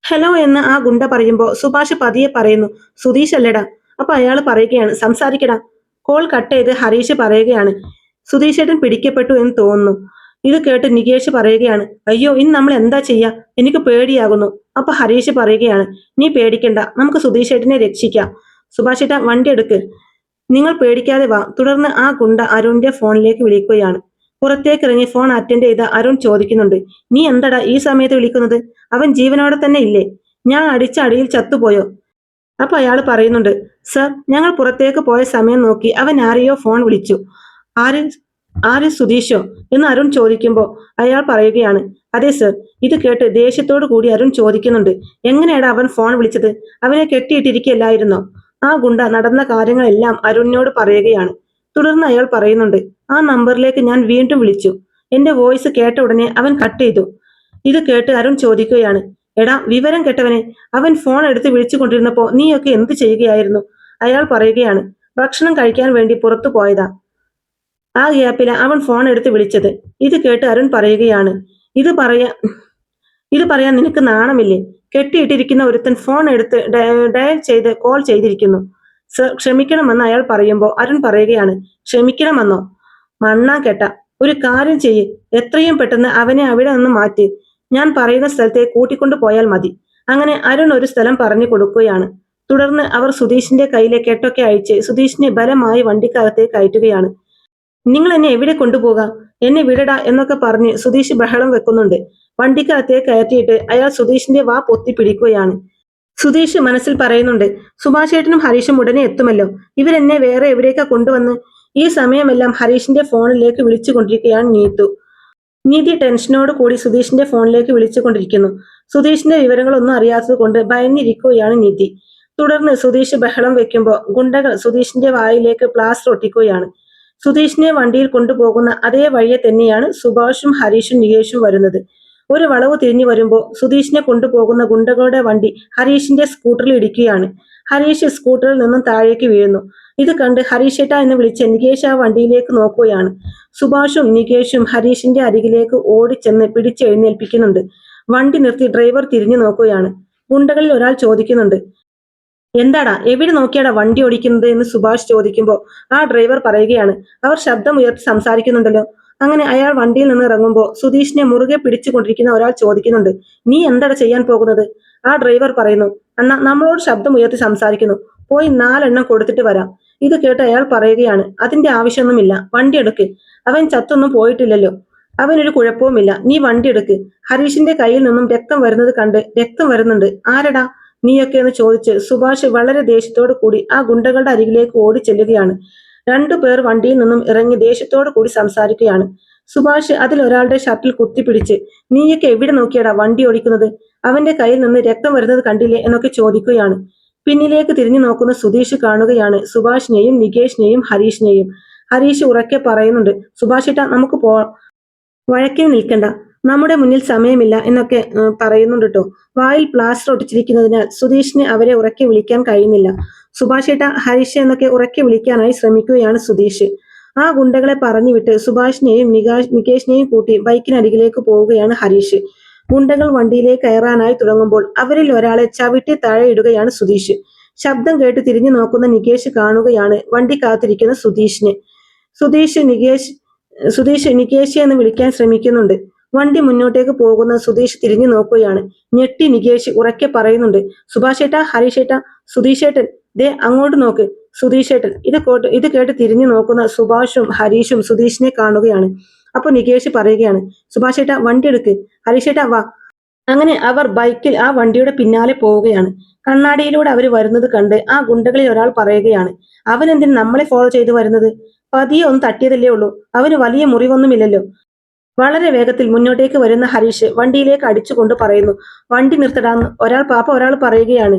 ഹലോ എന്ന് ആ ഗുണ്ട പറയുമ്പോൾ സുഭാഷ് പതിയെ പറയുന്നു, സുധീഷ് അല്ലടാ. അപ്പൊ അയാൾ പറയുകയാണ്, സംസാരിക്കടാ. കോൾ കട്ട് ചെയ്ത് ഹരീഷ് പറയുകയാണ്, സുധീഷ് ഏട്ടൻ പിടിക്കപ്പെട്ടു എന്ന് തോന്നുന്നു. ഇത് കേട്ട് നികേഷ് പറയുകയാണ്, അയ്യോ ഇന്ന് നമ്മൾ എന്താ ചെയ്യാ? എനിക്ക് പേടിയാകുന്നു. അപ്പൊ ഹരീഷ് പറയുകയാണ്, നീ പേടിക്കണ്ട, നമുക്ക് സുധീഷ് ഏട്ടനെ രക്ഷിക്കാം. സുഭാഷ് ഏട്ടൻ വണ്ടി എടുക്ക്, നിങ്ങൾ പേടിക്കാതെ വാ. തുടർന്ന് ആ ഗുണ്ട അരുണിന്റെ ഫോണിലേക്ക് വിളിക്കുകയാണ്. പുറത്തേക്ക് ഇറങ്ങി ഫോൺ അറ്റൻഡ് ചെയ്ത അരുൺ ചോദിക്കുന്നുണ്ട്, നീ എന്തടാ ഈ സമയത്ത് വിളിക്കുന്നത്? അവൻ ജീവനോടെ തന്നെ ഇല്ലേ? ഞാൻ അടിച്ച അടിയിൽ ചത്തുപോയോ? അപ്പൊ അയാൾ പറയുന്നുണ്ട്, സർ ഞങ്ങൾ പുറത്തേക്ക് പോയ സമയം നോക്കി അവൻ ആരെയോ ഫോൺ വിളിച്ചു. ആര് ആര് സുധീഷോ എന്ന് അരുൺ ചോദിക്കുമ്പോൾ അയാൾ പറയുകയാണ്, അതെ സർ. ഇത് കേട്ട് ദേഷ്യത്തോടു കൂടി അരുൺ ചോദിക്കുന്നുണ്ട്, എങ്ങനെയാണ് അവൻ ഫോൺ വിളിച്ചത്? അവനെ കെട്ടിയിട്ടിരിക്കുകയല്ലായിരുന്നോ? ആ ഗുണ്ട നടന്ന കാര്യങ്ങളെല്ലാം അരുണിനോട് പറയുകയാണ്. തുടർന്ന് അയാൾ പറയുന്നുണ്ട്, ആ നമ്പറിലേക്ക് ഞാൻ വീണ്ടും വിളിച്ചു. എന്റെ വോയിസ് കേട്ട ഉടനെ അവൻ കട്ട് ചെയ്തു. ഇത് കേട്ട് അരുൺ ചോദിക്കുകയാണ്, എടാ വിവരം കെട്ടവനെ, അവൻ ഫോൺ എടുത്ത് വിളിച്ചുകൊണ്ടിരുന്നപ്പോ നീയൊക്കെ എന്ത് ചെയ്യുകയായിരുന്നു? അയാൾ പറയുകയാണ്, ഭക്ഷണം കഴിക്കാൻ വേണ്ടി പുറത്തു പോയതാ. ആ ഗ്യാപ്പില അവൻ ഫോൺ എടുത്ത് വിളിച്ചത്. ഇത് കേട്ട് അരുൺ പറയുകയാണ്, ഇത് പറയാ ഇത് പറയാൻ നിനക്ക് നാണമില്ലേ? കെട്ടിയിട്ടിരിക്കുന്ന ഒരുത്തൻ ഫോൺ എടുത്ത് ഡയൽ ചെയ്ത് കോൾ ചെയ്തിരിക്കുന്നു. സർ ക്ഷമിക്കണമെന്ന് അയാൾ പറയുമ്പോൾ അരുൺ പറയുകയാണ്, ക്ഷമിക്കണമെന്നോ? മണ്ണാ കെട്ട, ഒരു കാര്യം ചെയ്യ്, എത്രയും പെട്ടെന്ന് അവനെ അവിടെ നിന്ന് മാറ്റി ഞാൻ പറയുന്ന സ്ഥലത്തേക്ക് കൂട്ടിക്കൊണ്ടു പോയാൽ മതി. അങ്ങനെ അരുൺ ഒരു സ്ഥലം പറഞ്ഞു കൊടുക്കുകയാണ്. തുടർന്ന് അവർ സുധീഷിന്റെ കയ്യിലെ കെട്ടൊക്കെ അഴിച്ച് സുധീഷിനെ ബലമായി വണ്ടിക്കകത്തേക്ക് കയറ്റുകയാണ്. നിങ്ങൾ എന്നെ എവിടെ കൊണ്ടുപോകാം, എന്നെ വിടടാ എന്നൊക്കെ പറഞ്ഞ് സുധീഷ് ബഹളം വെക്കുന്നുണ്ട്. വണ്ടിക്കകത്തേക്ക് കയറ്റിയിട്ട് അയാൾ സുധീഷിന്റെ വാ പൊത്തി പിടിക്കുകയാണ്. സുധീഷ് മനസ്സിൽ പറയുന്നുണ്ട്, സുഭാഷേട്ടനും ഹരീഷും ഉടനെ എത്തുമല്ലോ, ഇവരെന്നെ വേറെ എവിടേക്കാ കൊണ്ടുവന്ന്? ഈ സമയമെല്ലാം ഹരീഷിന്റെ ഫോണിലേക്ക് വിളിച്ചുകൊണ്ടിരിക്കുകയാണ് നീതു. നീതി ടെൻഷനോട് കൂടി സുധീഷിന്റെ ഫോണിലേക്ക് വിളിച്ചുകൊണ്ടിരിക്കുന്നു. സുധീഷിന്റെ വിവരങ്ങളൊന്നും അറിയാത്തത് കൊണ്ട് ഭയന്നിരിക്കുകയാണ് നീതി. തുടർന്ന് സുധീഷ് ബഹളം വെക്കുമ്പോൾ ഗുണ്ടകൾ സുധീഷിന്റെ വായിലേക്ക് പ്ലാസ്റ്റർ ഒട്ടിക്കുകയാണ്. സുധീഷിനെ വണ്ടിയിൽ കൊണ്ടുപോകുന്ന അതേ വഴിയെ തന്നെയാണ് സുഭാഷും ഹരീഷും നികേഷും വരുന്നത്. ഒരു വളവ് തിരിഞ്ഞു വരുമ്പോൾ സുധീഷിനെ കൊണ്ടുപോകുന്ന ഗുണ്ടകളുടെ വണ്ടി ഹരീഷിന്റെ സ്കൂട്ടറിൽ ഇടിക്കുകയാണ്. ഹരീഷ് സ്കൂട്ടറിൽ നിന്നും താഴേക്ക് വീഴുന്നു. ഇത് കണ്ട് ഹരീഷേട്ട എന്ന് വിളിച്ച് നികേഷ് ആ വണ്ടിയിലേക്ക് നോക്കുകയാണ്. സുഭാഷും നികേഷും ഹരീഷിന്റെ അരികിലേക്ക് ഓടിച്ചെന്ന് പിടിച്ചെഴുന്നേൽപ്പിക്കുന്നുണ്ട്. വണ്ടി നിർത്തി ഡ്രൈവർ തിരിഞ്ഞു നോക്കുകയാണ്. ഗുണ്ടകളിൽ ഒരാൾ ചോദിക്കുന്നുണ്ട്, എന്താടാ എവിടെ നോക്കിയാടാ വണ്ടി ഓടിക്കുന്നത് എന്ന് സുഭാഷ് ചോദിക്കുമ്പോൾ ആ ഡ്രൈവർ പറയുകയാണ്, അവർ ശബ്ദം ഉയർത്തി സംസാരിക്കുന്നുണ്ടല്ലോ. അങ്ങനെ അയാൾ വണ്ടിയിൽ നിന്ന് ഇറങ്ങുമ്പോൾ സുധീഷിനെ മുറുകെ പിടിച്ചുകൊണ്ടിരിക്കുന്ന ഒരാൾ ചോദിക്കുന്നുണ്ട്, നീ എന്താണ് ചെയ്യാൻ പോകുന്നത്? ആ ഡ്രൈവർ പറയുന്നു, അണ്ണാ നമ്മളോട് ശബ്ദം ഉയർത്തി സംസാരിക്കുന്നു, പോയി 4 എണ്ണം കൊടുത്തിട്ട് വരാം. ഇത് കേട്ട് അയാൾ പറയുകയാണ്, അതിന്റെ ആവശ്യമൊന്നുമില്ല, വണ്ടി എടുക്ക്, അവൻ ചത്തൊന്നും പോയിട്ടില്ലല്ലോ, അവനൊരു കുഴപ്പവുമില്ല, നീ വണ്ടി എടുക്ക്. ഹരീഷിന്റെ കയ്യിൽ നിന്നും രക്തം വരുന്നത് കണ്ട് രക്തം വരുന്നുണ്ട്, ആരടാ നീയൊക്കെ എന്ന് ചോദിച്ച് സുഭാഷ് വളരെ ദേഷ്യത്തോടു കൂടി ആ ഗുണ്ടകളുടെ അരികിലേക്ക് ഓടി ചെല്ലുകയാണ്. 2 പേർ വണ്ടിയിൽ നിന്നും ഇറങ്ങി ദേഷ്യത്തോടു കൂടി സംസാരിക്കുകയാണ്. സുഭാഷ് അതിലൊരാളുടെ ഷർട്ടിൽ കുത്തിപ്പിടിച്ച്, നീയൊക്കെ എവിടെ നോക്കിയാടാ വണ്ടി ഓടിക്കുന്നത്, അവന്റെ കയ്യിൽ നിന്ന് രക്തം വരുന്നത് കണ്ടില്ലേ എന്നൊക്കെ ചോദിക്കുകയാണ്. പിന്നിലേക്ക് തിരിഞ്ഞു നോക്കുന്ന സുധീഷ് കാണുകയാണ് സുഭാഷിനെയും നികേഷിനെയും ഹരീഷിനെയും. ഹരീഷ് ഉറക്കെ പറയുന്നുണ്ട്, സുഭാഷേട്ടാ നമുക്ക് പോവാം, വഴക്കിന് നിൽക്കണ്ട, നമ്മുടെ മുന്നിൽ സമയമില്ല എന്നൊക്കെ പറയുന്നുണ്ട് കേട്ടോ. വായിൽ പ്ലാസ്റ്റർ ഒട്ടിച്ചിരിക്കുന്നതിനാൽ സുധീഷിന് അവരെ ഉറക്കെ വിളിക്കാൻ കഴിയുന്നില്ല. സുഭാഷേട്ട, ഹരീഷ് എന്നൊക്കെ ഉറക്കെ വിളിക്കാനായി ശ്രമിക്കുകയാണ് സുധീഷ്. ആ ഗുണ്ടകളെ പറഞ്ഞു വിട്ട് സുഭാഷിനെയും നികേഷിനെയും കൂട്ടി ബൈക്കിനരികിലേക്ക് പോവുകയാണ് ഹരീഷ്. ഗുണ്ടകൾ വണ്ടിയിലേക്ക് കയറാനായി തുടങ്ങുമ്പോൾ അവരിൽ ഒരാളെ ചവിട്ടി താഴെ ഇടുകയാണ് സുധീഷ്. ശബ്ദം കേട്ട് തിരിഞ്ഞു നോക്കുന്ന നികേഷ് കാണുകയാണ് വണ്ടി കാത്തിരിക്കുന്ന സുധീഷിനെ. സുധീഷ് നികേഷ് എന്ന് വിളിക്കാൻ ശ്രമിക്കുന്നുണ്ട്. വണ്ടി മുന്നോട്ടേക്ക് പോകുന്ന സുധീഷ് തിരിഞ്ഞു നോക്കുകയാണ്. ഞെട്ടി നികേഷ് ഉറക്കെ പറയുന്നുണ്ട്, സുഭാഷേട്ടാ, ഹരീഷേട്ടാ, സുധീഷേട്ടൻ ദേ അങ്ങോട്ട് നോക്ക്. സുധീഷേട്ടൻ ഇത് കേട്ട് തിരിഞ്ഞു നോക്കുന്ന സുഭാഷും ഹരീഷും സുധീഷിനെ കാണുകയാണ്. അപ്പൊ നികേഷ് പറയുകയാണ്, സുഭാഷേട്ടാ വണ്ടി എടുക്ക്, ഹരീഷേട്ടാ വാ. അങ്ങനെ അവർ ബൈക്കിൽ ആ വണ്ടിയുടെ പിന്നാലെ പോവുകയാണ്. കണ്ണാടിയിലൂടെ അവർ വരുന്നത് കണ്ട് ആ ഗുണ്ടകളിൽ ഒരാൾ പറയുകയാണ്, അവൻ എന്തിന് നമ്മളെ ഫോളോ ചെയ്തു വരുന്നത്? പതിയെ ഒന്ന് തട്ടിയതല്ലേ ഉള്ളൂ, അവന് വലിയ മുറിവൊന്നുമില്ലല്ലോ. വളരെ വേഗത്തിൽ മുന്നോട്ടേക്ക് വരുന്ന ഹരീഷ് വണ്ടിയിലേക്ക് അടിച്ചുകൊണ്ട് പറയുന്നു, വണ്ടി നിർത്തടാന്ന്. ഒരാൾ പറയുകയാണ്,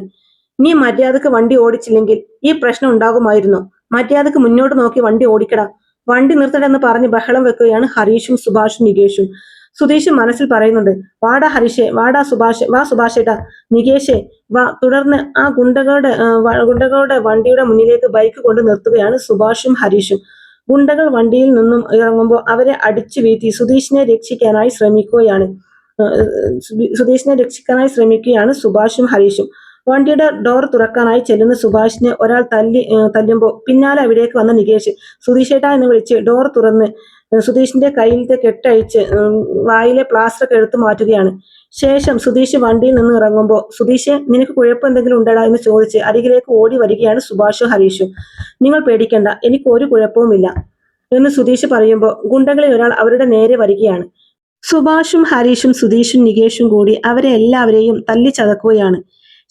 നീ മര്യാദക്ക് വണ്ടി ഓടിച്ചില്ലെങ്കിൽ ഈ പ്രശ്നം ഉണ്ടാകുമായിരുന്നു, മര്യാദക്ക് മുന്നോട്ട് നോക്കി വണ്ടി ഓടിക്കടാ, വണ്ടി നിർത്തടെന്ന് പറഞ്ഞ് ബഹളം വെക്കുകയാണ് ഹരീഷും സുഭാഷും നികേഷും. സുധീഷ് മനസ്സിൽ പറയുന്നുണ്ട്, വാടാ ഹരീഷെ, വാടാ സുഭാഷ്, വാ സുഭാഷേട്ടാ, നികേഷെ വാ. തുടർന്ന് ആ ഗുണ്ടകളുടെ വണ്ടിയുടെ മുന്നിലേക്ക് ബൈക്ക് കൊണ്ട് നിർത്തുകയാണ് സുഭാഷും ഹരീഷും. ഗുണ്ടകൾ വണ്ടിയിൽ നിന്നും ഇറങ്ങുമ്പോൾ അവരെ അടിച്ചു വീഴ്ത്തി സുധീഷിനെ രക്ഷിക്കാനായി ശ്രമിക്കുകയാണ് സുഭാഷും ഹരീഷും. വണ്ടിയുടെ ഡോർ തുറക്കാനായി ചെല്ലുന്ന സുഭാഷിനെ ഒരാൾ തല്ലുമ്പോൾ പിന്നാലെ അവിടേക്ക് വന്ന നികേഷ് സുധീഷേട്ടാ എന്ന് വിളിച്ച് ഡോർ തുറന്ന് സുധീഷിന്റെ കയ്യിലത്തെ കെട്ടഴിച്ച് വായിലെ പ്ലാസ്റ്റർ ഒക്കെ എടുത്തു മാറ്റുകയാണ്. ശേഷം സുധീഷ് വണ്ടിയിൽ നിന്ന് ഇറങ്ങുമ്പോൾ, സുധീഷ് നിനക്ക് കുഴപ്പം എന്തെങ്കിലും ഉണ്ടടാ എന്ന് ചോദിച്ച് അരികിലേക്ക് ഓടി വരികയാണ് സുഭാഷും ഹരീഷും. നിങ്ങൾ പേടിക്കണ്ട, എനിക്ക് ഒരു കുഴപ്പവുമില്ല എന്ന് സുധീഷ് പറയുമ്പോൾ ഗുണ്ടകളിൽ ഒരാൾ അവരുടെ നേരെ വരികയാണ്. സുഭാഷും ഹരീഷും സുധീഷും നികേഷും കൂടി അവരെ എല്ലാവരെയും തല്ലിച്ചതക്കുകയാണ്.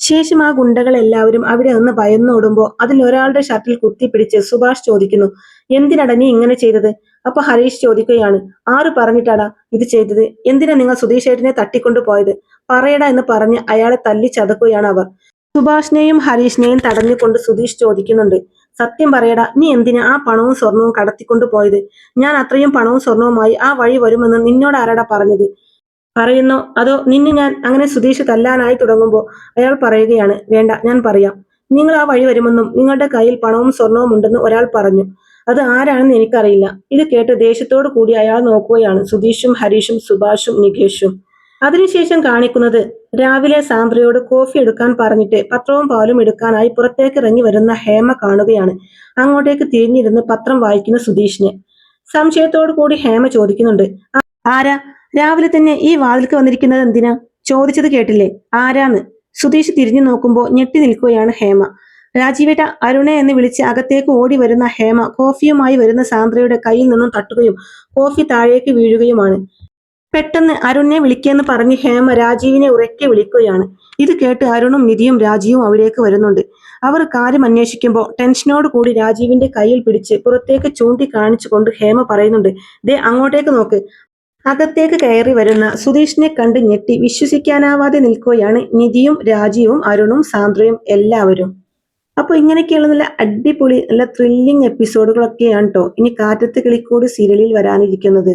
ശേഷം ആ ഗുണ്ടകൾ എല്ലാവരും അവിടെ നിന്ന് ഭയന്നോടുമ്പോൾ അതിൽ ഒരാളുടെ ഷർട്ടിൽ കുത്തിപ്പിടിച്ച് സുഭാഷ് ചോദിക്കുന്നു, എന്തിനാടാ നീ ഇങ്ങനെ ചെയ്തത്? അപ്പൊ ഹരീഷ് ചോദിക്കുകയാണ്, ആര് പറഞ്ഞിട്ടാടാ ഇത് ചെയ്തത്? എന്തിനാ നിങ്ങൾ സുധീഷേട്ടനെ തട്ടിക്കൊണ്ടു പോയത്? പറയടാ എന്ന് പറഞ്ഞ് അയാളെ തല്ലിച്ചതക്കുകയാണ് അവർ. സുഭാഷിനെയും ഹരീഷിനെയും തടഞ്ഞുകൊണ്ട് സുധീഷ് ചോദിക്കുന്നുണ്ട്, സത്യം പറയടാ, നീ എന്തിനാ ആ പണവും സ്വർണവും കടത്തിക്കൊണ്ടു പോയത്? ഞാൻ അത്രയും പണവും സ്വർണവുമായി ആ വഴി വരുമെന്ന് നിന്നോട് ആരാടാ പറഞ്ഞത്? പറയുന്നോ അതോ നിന്നെ ഞാൻ അങ്ങനെ സുധീഷ് തല്ലാനായി തുടങ്ങുമ്പോൾ അയാൾ പറയുകയാണ്, വേണ്ട ഞാൻ പറയാം. നിങ്ങൾ ആ വഴി വരുമെന്നും നിങ്ങളുടെ കയ്യിൽ പണവും സ്വർണവും ഉണ്ടെന്ന് ഒരാൾ പറഞ്ഞു. അത് ആരാണെന്ന് എനിക്കറിയില്ല. ഇത് കേട്ട് ദേഷ്യത്തോടു കൂടി അയാൾ നോക്കുകയാണ് സുധീഷും ഹരീഷും സുഭാഷും നികേഷും. അതിനുശേഷം കാണിക്കുന്നത് രാവിലെ സാന്ദ്രയോട് കോഫി എടുക്കാൻ പറഞ്ഞിട്ട് പത്രവും പാലും എടുക്കാനായി പുറത്തേക്ക് ഇറങ്ങി വരുന്ന ഹേമ കാണുകയാണ്. അങ്ങോട്ടേക്ക് തിരിഞ്ഞിരുന്ന് പത്രം വായിക്കുന്ന സുധീഷിനെ. സംശയത്തോടു കൂടി ഹേമ ചോദിക്കുന്നുണ്ട്, ആരാ രാവിലെ തന്നെ ഈ വാതിൽക്ക് വന്നിരിക്കുന്നത് എന്തിനാ? ചോദിച്ചത് കേട്ടില്ലേ? ആരാന്ന്? സുധീഷ് തിരിഞ്ഞു നോക്കുമ്പോൾ ഞെട്ടി നിൽക്കുകയാണ് ഹേമ. രാജീവേട്ട, അരുണെ എന്ന് വിളിച്ച് അകത്തേക്ക് ഓടി വരുന്ന ഹേമ കോഫിയുമായി വരുന്ന സാന്ദ്രയുടെ കയ്യിൽ നിന്നും തട്ടുകയും കോഫി താഴേക്ക് വീഴുകയുമാണ്. പെട്ടെന്ന് അരുണിനെ വിളിക്കെന്ന് പറഞ്ഞ് ഹേമ രാജീവിനെ ഉറക്കെ വിളിക്കുകയാണ്. ഇത് കേട്ട് അരുണും നിധിയും രാജീവും അവിടേക്ക് വരുന്നുണ്ട്. അവർ കാര്യം അന്വേഷിക്കുമ്പോൾ ടെൻഷനോട് കൂടി രാജീവിന്റെ കയ്യിൽ പിടിച്ച് പുറത്തേക്ക് ചൂണ്ടി കാണിച്ചുകൊണ്ട് ഹേമ പറയുന്നുണ്ട്, ദേ അങ്ങോട്ടേക്ക് നോക്ക്. അകത്തേക്ക് കയറി വരുന്ന സുധീഷിനെ കണ്ട് ഞെട്ടി വിശ്വസിക്കാനാവാതെ നിൽക്കുകയാണ് നിധിയും രാജീവും അരുണും സാന്ദ്രയും എല്ലാവരും. അപ്പോൾ ഇങ്ങനെയൊക്കെയുള്ള നല്ല അടിപൊളി നല്ല ത്രില്ലിംഗ് എപ്പിസോഡുകളൊക്കെയാണ് കേട്ടോ ഇനി കാറ്റത്ത് കിളിക്കൂട് സീരിയലിൽ വരാനിരിക്കുന്നത്.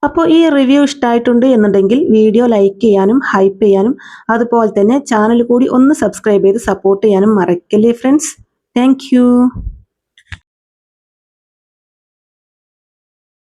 അപ്പോൾ ഈ റിവ്യൂ ഇഷ്ടമായിട്ടുണ്ട് എന്നുണ്ടെങ്കിൽ വീഡിയോ ലൈക്ക് ചെയ്യാനും ഹൈപ്പ് ചെയ്യാനും അതുപോലെ തന്നെ ചാനൽ കൂടി ഒന്ന് സബ്സ്ക്രൈബ് ചെയ്ത് സപ്പോർട്ട് ചെയ്യാനും മറക്കല്ലേ ഫ്രണ്ട്സ്. താങ്ക്